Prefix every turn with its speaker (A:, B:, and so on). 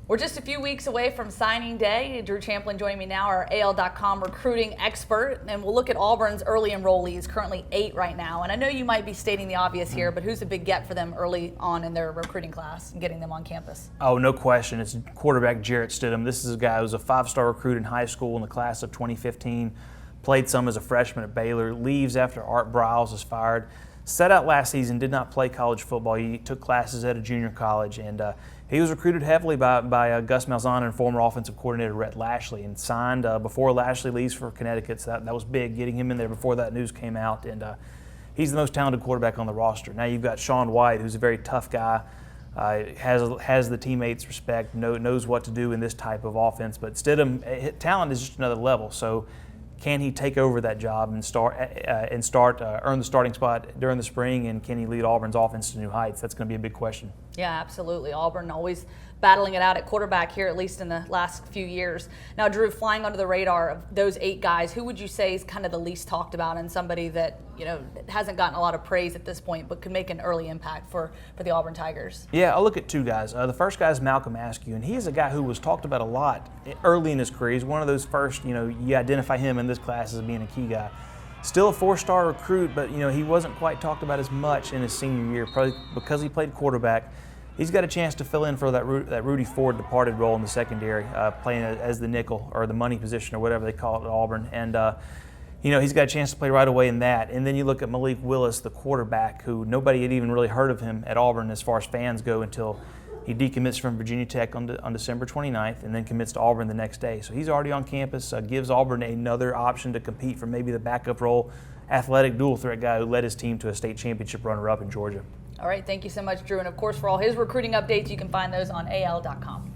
A: We're just a few weeks away from signing day. Drew Champlin joining me now, our AL.com recruiting expert, and we'll look at Auburn's early enrollees, currently 8 right now. And I know you might be stating the obvious here, but who's a big get for them early on in their recruiting class and getting them on campus?
B: Oh, no question. It's quarterback Jarrett Stidham. This is a guy who was a 5-star recruit in high school in the class of 2015, played some as a freshman at Baylor, leaves after Art Briles is fired. Set out last season, did not play college football. He took classes at a junior college, and he was recruited heavily by Gus Malzahn and former offensive coordinator Rhett Lashley, and signed before Lashley leaves for Connecticut. So that was big, getting him in there before that news came out. And he's the most talented quarterback on the roster. Now you've got Sean White, who's a very tough guy, has the teammates' respect, knows what to do in this type of offense. But Stidham, talent is just another level. So can he take over that job and earn the starting spot during the spring, and can he lead Auburn's offense to new heights? That's going to be a big question.
A: Yeah, absolutely. Auburn always battling it out at quarterback here, at least in the last few years. Now, Drew, flying under the radar of those 8 guys, who would you say is kind of the least talked about and somebody that, you know, hasn't gotten a lot of praise at this point but could make an early impact for the Auburn Tigers?
B: Yeah, I'll look at 2 guys. The first guy is Malcolm Askew, and he is a guy who was talked about a lot early in his career. He's one of those first, you identify him in this class as being a key guy. Still a 4-star recruit, but he wasn't quite talked about as much in his senior year, probably because he played quarterback. He's got a chance to fill in for that Rudy Ford departed role in the secondary, playing as the nickel or the money position or whatever they call it at Auburn. And he's got a chance to play right away in that. And then you look at Malik Willis, the quarterback, who nobody had even really heard of him at Auburn as far as fans go until he decommits from Virginia Tech on December 29th and then commits to Auburn the next day. So he's already on campus, gives Auburn another option to compete for maybe the backup role, athletic dual threat guy who led his team to a state championship runner-up in Georgia.
A: All right, thank you so much, Drew. And of course, for all his recruiting updates, you can find those on AL.com.